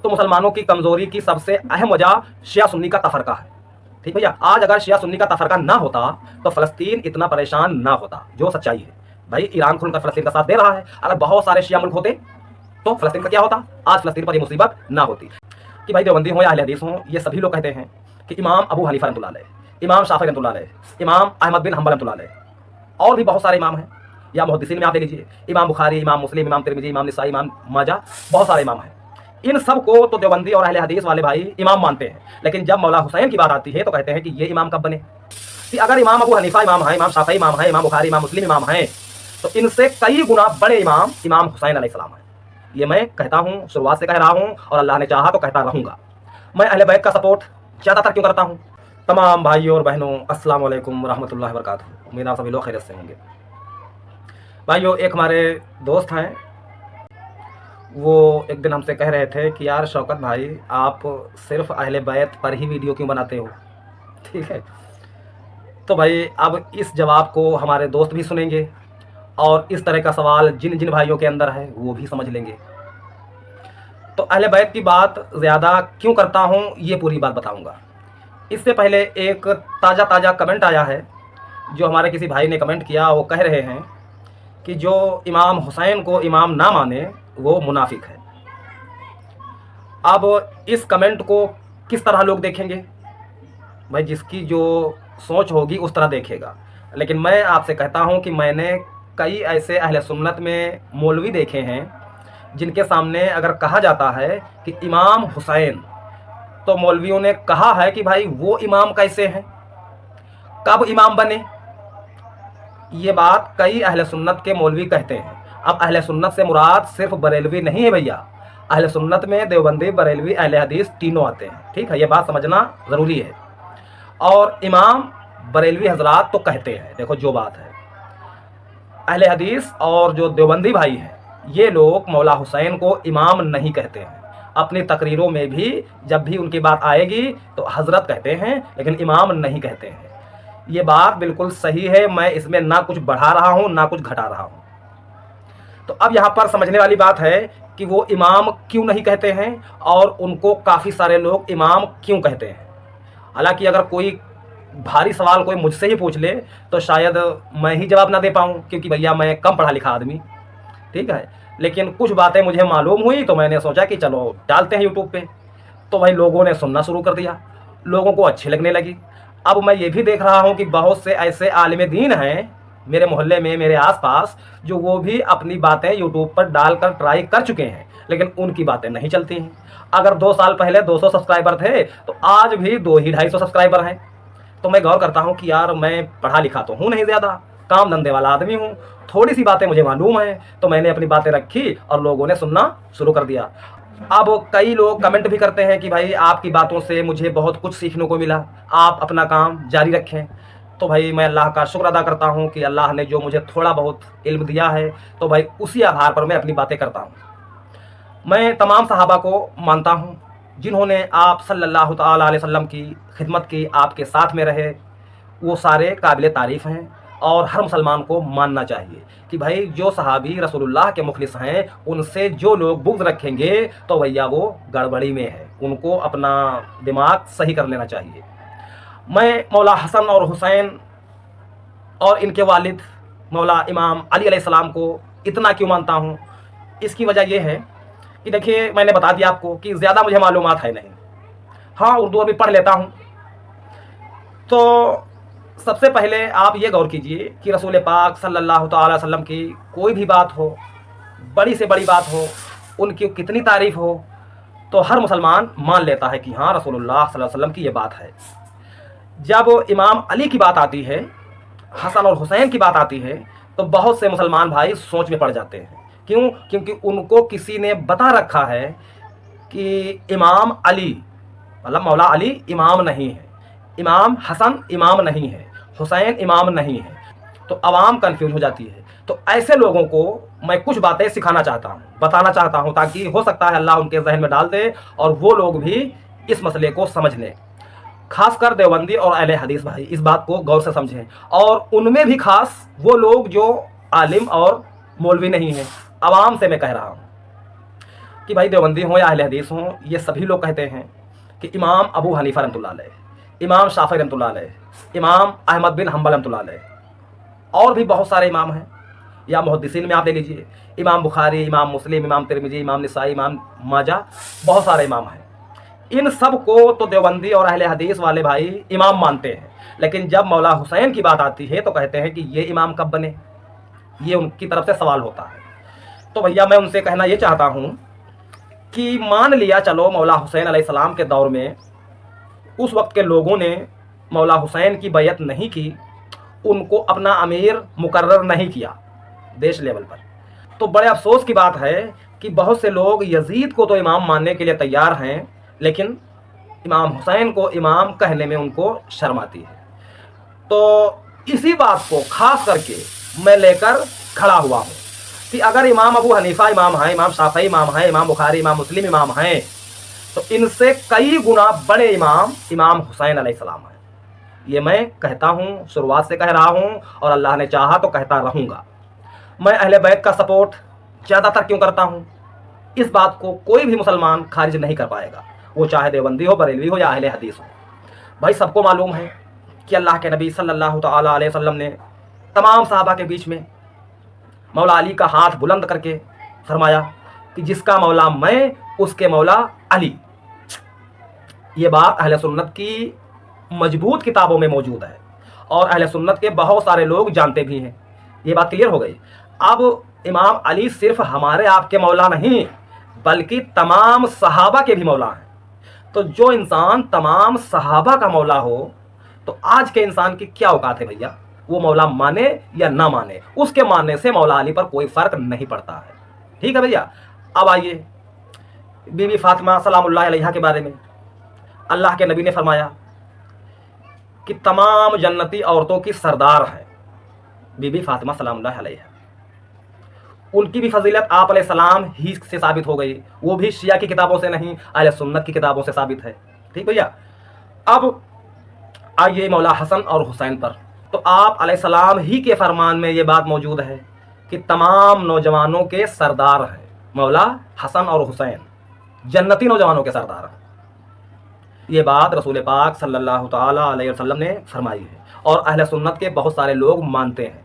तो मुसलमानों की कमजोरी की सबसे अहम वजह शिया सुन्नी का तफरका है। ठीक भैया, आज अगर शिया सुन्नी का तफरका ना होता तो फलस्तीन इतना परेशान ना होता, जो सच्चाई है। भाई ईरान खुलकर फलस्तीन का साथ दे रहा है, अगर बहुत सारे शिया मुल्क होते तो फलस्तीन का क्या होता, आज फलस्तीन पर यह मुसीबत ना होती। कि भाई देवबंदी हो या अहले हदीस हो, ये सभी लोग कहते हैं कि इमाम अबू हनीफा रहमतुल्लाह अलैह, इमाम शाफी रहमतुल्लाह अलैह, इमाम अहमद बिन हंबल रहमतुल्लाह अलैह और भी बहुत सारे इमाम हैं, या मुहद्दिसीन में आप ले लीजिए, इमाम बुखारी, इमाम मुस्लिम, इमाम तिरमिजी, इमाम निसाई, इमाम माजा, बहुत सारे इमाम हैं। इन सब को तो देवबंदी और अहले हदीस वाले भाई इमाम मानते हैं, लेकिन जब मौला हुसैन की बात आती है तो कहते हैं कि ये इमाम कब बने। कि अगर इमाम अबू हनीफा इमाम है, इमाम शाफी इमाम है, इमाम बुखारी, इमाम मुस्लिम इमाम हैं, तो इनसे कई गुना बड़े इमाम इमाम हुसैन अलैहिस्सलाम हैं। ये मैं कहता हूँ, शुरुआत से कह रहा हूँ और अल्लाह ने चाहा तो कहता रहूँगा। मैं अहले बैत का सपोर्ट ज़्यादातर क्यों करता हूँ? तमाम भाइयों और बहनों, अस्सलाम वालेकुम रहमतुल्लाहि व बरकातुहू। उम्मीद आप सभी लोग खैरियत से होंगे। भाइयों, एक हमारे दोस्त हैं, वो एक दिन हमसे कह रहे थे कि यार शौकत भाई, आप सिर्फ अहले बैत पर ही वीडियो क्यों बनाते हो? ठीक है, तो भाई अब इस जवाब को हमारे दोस्त भी सुनेंगे और इस तरह का सवाल जिन जिन भाइयों के अंदर है वो भी समझ लेंगे। तो अहले बैत की बात ज़्यादा क्यों करता हूँ, ये पूरी बात बताऊँगा। इससे पहले एक ताज़ा कमेंट आया है, जो हमारे किसी भाई ने कमेंट किया। वो कह रहे हैं कि जो इमाम हुसैन को इमाम ना माने वो मुनाफिक है। अब इस कमेंट को किस तरह लोग देखेंगे? भाई जिसकी जो सोच होगी उस तरह देखेगा, लेकिन मैं आपसे कहता हूं कि मैंने कई ऐसे अहले सुन्नत में मौलवी देखे हैं जिनके सामने अगर कहा जाता है कि इमाम हुसैन, तो मौलवियों ने कहा है कि भाई वो इमाम कैसे हैं, कब इमाम बने। ये बात कई अहले सुन्नत के मौलवी कहते हैं। अब अहले सुन्नत से मुराद सिर्फ बरेलवी नहीं है भैया, अहले सुन्नत में देवबंदी, बरेलवी, अहले हदीस तीनों आते हैं। ठीक है, ये बात समझना ज़रूरी है। और इमाम बरेलवी हजरात तो कहते हैं, देखो जो बात है, अहले हदीस और जो देवबंदी भाई हैं, ये लोग मौला हुसैन को इमाम नहीं कहते हैं। अपनी तकरीरों में भी जब भी उनकी बात आएगी तो हजरत कहते हैं, लेकिन इमाम नहीं कहते हैं। ये बात बिल्कुल सही है, मैं इसमें ना कुछ बढ़ा रहा हूँ ना कुछ घटा रहा हूँ। तो अब यहाँ पर समझने वाली बात है कि वो इमाम क्यों नहीं कहते हैं और उनको काफ़ी सारे लोग इमाम क्यों कहते हैं। हालांकि अगर कोई भारी सवाल कोई मुझसे ही पूछ ले तो शायद मैं ही जवाब ना दे पाऊँ, क्योंकि भैया मैं कम पढ़ा लिखा आदमी, ठीक है। लेकिन कुछ बातें मुझे मालूम हुई तो मैंने सोचा कि चलो डालते हैं यूट्यूब पे। तो भाई लोगों ने सुनना शुरू कर दिया, लोगों को अच्छी लगने लगी। अब मैं ये भी देख रहा हूँ कि बहुत से ऐसे आलिम दीन हैं मेरे मोहल्ले में, मेरे आसपास, जो वो भी अपनी बातें यूट्यूब पर डालकर ट्राई कर चुके हैं, लेकिन उनकी बातें नहीं चलती हैं। अगर 2 साल पहले 200 सब्सक्राइबर थे तो आज भी 200-250 सब्सक्राइबर हैं। तो मैं गौर करता हूँ कि यार मैं पढ़ा लिखा तो हूँ नहीं ज़्यादा, काम धंधे वाला आदमी हूँ, थोड़ी सी बातें मुझे मालूम है, तो मैंने अपनी बातें रखी और लोगों ने सुनना शुरू कर दिया। अब कई लोग कमेंट भी करते हैं कि भाई आपकी बातों से मुझे बहुत कुछ सीखने को मिला, आप अपना काम जारी रखें। तो भाई मैं अल्लाह का शुक्र अदा करता हूँ कि अल्लाह ने जो मुझे थोड़ा बहुत इल्म दिया है, तो भाई उसी आधार पर मैं अपनी बातें करता हूँ। मैं तमाम सहाबा को मानता हूँ जिन्होंने आप सल्लल्लाहु तआला अलैहि वसल्लम की खिदमत की, आपके साथ में रहे, वो सारे काबिल तारीफ़ हैं और हर मुसलमान को मानना चाहिए कि भाई जो सहाबी रसूलुल्लाह के मुखलिस हैं, उनसे जो लोग बुग़्ज़ रखेंगे तो भैया वो गड़बड़ी में है, उनको अपना दिमाग सही कर लेना चाहिए। मैं मौला हसन और हुसैन और इनके वालिद मौला इमाम अली अलैहिस्सलाम को इतना क्यों मानता हूँ, इसकी वजह यह है कि देखिए मैंने बता दिया आपको कि ज़्यादा मुझे मालूमात है नहीं। हाँ, उर्दू अभी पढ़ लेता हूँ। तो सबसे पहले आप ये गौर कीजिए कि रसूल पाक सल्लल्लाहु तआला वसल्लम की कोई भी बात हो, बड़ी से बड़ी बात हो, उनकी कितनी तारीफ़ हो, तो हर मुसलमान मान लेता है कि हाँ रसूलुल्लाह सल्लल्लाहु अलैहि वसल्लम की ये बात है। जब इमाम अली की बात आती है, हसन और हुसैन की बात आती है, तो बहुत से मुसलमान भाई सोच में पड़ जाते हैं। क्यों? क्योंकि उनको किसी ने बता रखा है कि इमाम अली मतलब मौला अली इमाम नहीं है, इमाम हसन इमाम नहीं है, हुसैन इमाम नहीं है, तो आवाम कंफ्यूज हो जाती है। तो ऐसे लोगों को मैं कुछ बातें सिखाना चाहता हूँ, बताना चाहता हूँ, ताकि हो सकता है अल्लाह उनके जहन में डाल दे और वो लोग भी इस मसले को समझ लें। खासकर देवबंदी और अहले हदीस भाई इस बात को गौर से समझें, और उनमें भी खास वो लोग जो आलिम और मौलवी नहीं हैं, आवाम से मैं कह रहा हूँ। कि भाई देवबंदी हों या अहले हदीस हों, ये सभी लोग कहते हैं कि इमाम अबू हनीफा रहमतुल्लाह अलैह, इमाम शाफी रहमतुल्लाह अलैह, इमाम अहमद बिन हम्बल रहमतुल्लाह अलैह और भी बहुत सारे इमाम हैं, या मुहद्दिसीन में आप ले लीजिए, इमाम बुखारी, इमाम मुस्लिम, इमाम तिरमिजी, इमाम निसाई, इमाम माजा, बहुत सारे इमाम हैं। इन सब को तो देवबंदी और अहले हदीस वाले भाई इमाम मानते हैं, लेकिन जब मौला हुसैन की बात आती है तो कहते हैं कि ये इमाम कब बने, ये उनकी तरफ से सवाल होता है। तो भैया मैं उनसे कहना ये चाहता हूँ कि मान लिया चलो मौला हुसैन अलैहिस्सलाम के दौर में उस वक्त के लोगों ने मौला हुसैन की बैयत नहीं की, उनको अपना अमीर मुकर्रर नहीं किया देश लेवल पर, तो बड़े अफसोस की बात है कि बहुत से लोग यजीद को तो इमाम मानने के लिए तैयार हैं, लेकिन इमाम हुसैन को इमाम कहने में उनको शर्म आती है। तो इसी बात को खास करके मैं लेकर खड़ा हुआ हूँ कि अगर इमाम अबू हनीफा इमाम हैं, इमाम शाफी इमाम हैं, इमाम बुखारी, इमाम मुस्लिम इमाम हैं, तो इनसे कई गुना बड़े इमाम हुसैन अलैहिस्सलाम हैं। ये मैं कहता हूँ, शुरुआत से कह रहा हूँ और अल्लाह ने चाहा तो कहता रहूँगा। मैं अहले बैत का सपोर्ट ज़्यादातर क्यों करता हूँ, इस बात को कोई भी मुसलमान खारिज नहीं कर पाएगा, वो चाहे देवबंदी हो, बरेलवी हो या अहले हदीस हो। भाई सबको मालूम है कि अल्लाह के नबी सल्लल्लाहु तआला अलैहि वसल्लम ने तमाम सहाबा के बीच में मौला अली का हाथ बुलंद करके फरमाया कि जिसका मौला मैं उसके मौला अली। ये बात अहले सुन्नत की मजबूत किताबों में मौजूद है और अहले सुन्नत के बहुत सारे लोग जानते भी हैं। ये बात क्लियर हो गई। अब इमाम अली सिर्फ हमारे आपके मौला नहीं बल्कि तमाम सहाबा के भी मौला हैं। तो जो इंसान तमाम सहाबा का मौला हो तो आज के इंसान की क्या औकात है भैया, वो मौला माने या ना माने, उसके मानने से मौला अली पर कोई फर्क नहीं पड़ता है। ठीक है भैया। अब आइए बीबी फातिमा सलामुल्लाह अलैहा के बारे में। अल्लाह के नबी ने फरमाया कि तमाम जन्नती औरतों की सरदार है बीबी फातिमा सलामुल्लाह अलैहा। उनकी भी फजीलत आप अलैहिस्सलाम ही से साबित हो गई, वो भी शिया की किताबों से नहीं, अहले सुन्नत की किताबों से साबित है। ठीक भैया। अब आइए मौला हसन और हुसैन पर। तो आप अलैहिस्सलाम ही के फरमान में ये बात मौजूद है कि तमाम नौजवानों के सरदार हैं मौला हसन और हुसैन, जन्नती नौजवानों के सरदार हैं। ये बात रसूल पाक सल्लल्लाहु तआला अलैहि वसल्लम ने फरमाई है और अहले सुन्नत के बहुत सारे लोग मानते हैं।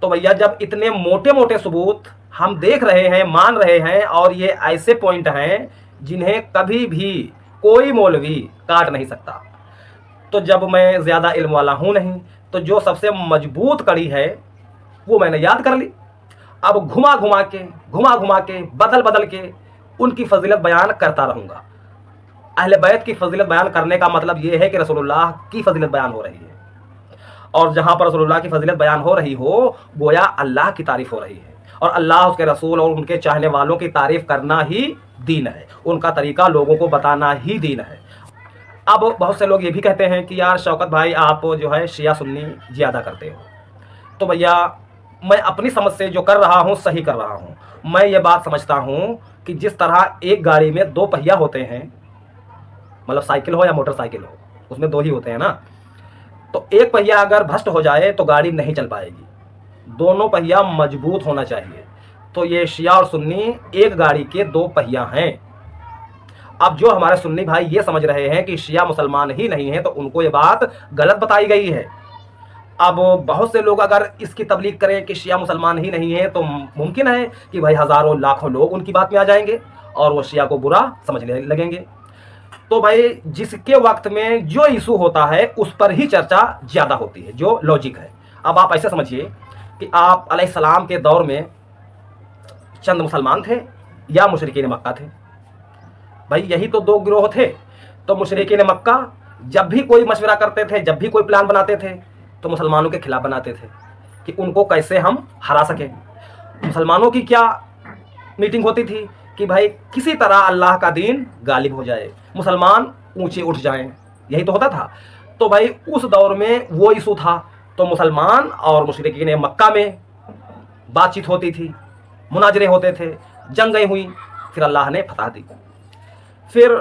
तो भैया जब इतने मोटे मोटे सबूत हम देख रहे हैं, मान रहे हैं, और ये ऐसे पॉइंट हैं जिन्हें कभी भी कोई मौलवी काट नहीं सकता, तो जब मैं ज़्यादा इल्म वाला हूँ नहीं, तो जो सबसे मजबूत कड़ी है वो मैंने याद कर ली। अब घुमा घुमा के बदल बदल के उनकी फजीलत बयान करता रहूँगा। अहले बैत की फजीलत बयान करने का मतलब ये है कि रसूलुल्लाह की फजीलत बयान हो रही है, और जहाँ पर रसूलुल्लाह की फजीलत बयान हो रही हो गोया अल्लाह की तारीफ़ हो रही है, और अल्लाह उसके रसूल और उनके चाहने वालों की तारीफ़ करना ही दीन है, उनका तरीका लोगों को बताना ही दीन है। अब बहुत से लोग ये भी कहते हैं कि यार शौकत भाई आप जो है शिया सुन्नी ज़्यादा करते हो। तो भैया मैं अपनी समझ से जो कर रहा हूँ सही कर रहा हूँ। मैं ये बात समझता हूँ कि जिस तरह एक गाड़ी में दो पहिया होते हैं, मतलब साइकिल हो या मोटरसाइकिल हो, उसमें दो ही होते हैं ना, तो एक पहिया अगर भ्रष्ट हो जाए तो गाड़ी नहीं चल पाएगी, दोनों पहिया मजबूत होना चाहिए। तो ये शिया और सुन्नी एक गाड़ी के दो पहिया हैं। अब जो हमारे सुन्नी भाई ये समझ रहे हैं कि शिया मुसलमान ही नहीं है, तो उनको ये बात गलत बताई गई है। अब बहुत से लोग अगर इसकी तबलीग करें कि शिया मुसलमान ही नहीं है, तो मुमकिन है कि भाई हज़ारों लाखों लोग उनकी बात में आ जाएंगे और वो शिया को बुरा समझने लगेंगे। तो भाई जिसके वक्त में जो इशू होता है उस पर ही चर्चा ज़्यादा होती है, जो लॉजिक है। अब आप ऐसे समझिए कि आप अलैहिस्सलाम के दौर में चंद मुसलमान थे या मुशरिकीन मक्का थे। भाई यही तो दो गिरोह थे। तो मुशरिकीन मक्का जब भी कोई मशवरा करते थे, जब भी कोई प्लान बनाते थे, तो मुसलमानों के खिलाफ बनाते थे कि उनको कैसे हम हरा सकें। मुसलमानों की क्या मीटिंग होती थी कि भाई किसी तरह अल्लाह का दीन गालिब हो जाए, मुसलमान ऊंचे उठ जाएं, यही तो होता था। तो भाई उस दौर में वो इशू था, तो मुसलमान और मुशरिकीन मक्का में बातचीत होती थी, मुनाजरे होते थे, जंगें हुई, फिर अल्लाह ने फतह दी। फिर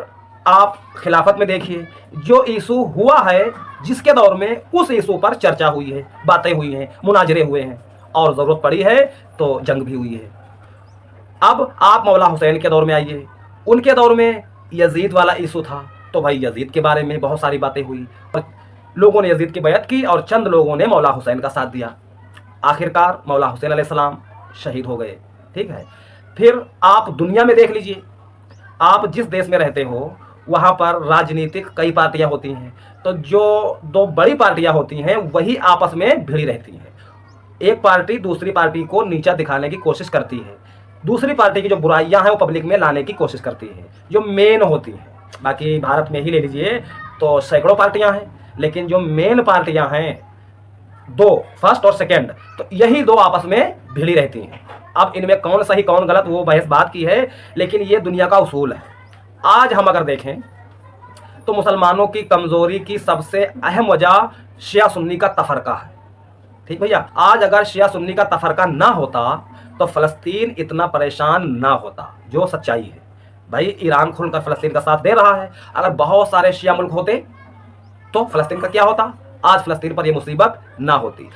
आप खिलाफत में देखिए जो इशू हुआ है, जिसके दौर में उस इशू पर चर्चा हुई है, बातें हुई हैं, मुनाजरे हुए हैं, और ज़रूरत पड़ी है तो जंग भी हुई है। अब आप मौला हुसैन के दौर में आइए, उनके दौर में यजीद वाला इशू था, तो भाई यजीद के बारे में बहुत सारी बातें हुई और लोगों ने यजीद की बैत की और चंद लोगों ने मौला हुसैन का साथ दिया। आखिरकार मौला हुसैन अलैहिस्सलाम शहीद हो गए। ठीक है, फिर आप दुनिया में देख लीजिए, आप जिस देश में रहते हो वहाँ पर राजनीतिक कई पार्टियाँ होती हैं, तो जो दो बड़ी पार्टियाँ होती हैं वही आपस में भिड़ी रहती हैं। एक पार्टी दूसरी पार्टी को नीचा दिखाने की कोशिश करती है, दूसरी पार्टी की जो बुराइयां हैं वो पब्लिक में लाने की कोशिश करती है, जो मेन होती हैं। बाकी भारत में ही ले लीजिए तो सैकड़ों पार्टियां हैं, लेकिन जो मेन पार्टियां हैं दो, फर्स्ट और सेकंड, तो यही दो आपस में भिड़ी रहती हैं। अब इनमें कौन सही कौन गलत वो बहस बात की है, लेकिन ये दुनिया का उसूल है। आज हम अगर देखें तो मुसलमानों की कमजोरी की सबसे अहम वजह शिया सुन्नी का तफरका है। ठीक भैया, आज अगर शिया सुन्नी का तफरका ना होता तो फलस्तीन इतना परेशान ना होता, जो सच्चाई है। भाई ईरान खुलकर फलस्तीन का साथ दे रहा है, अगर बहुत सारे शिया मुल्क होते तो फलस्तीन का क्या होता, आज फलस्तीन पर यह मुसीबत ना होती।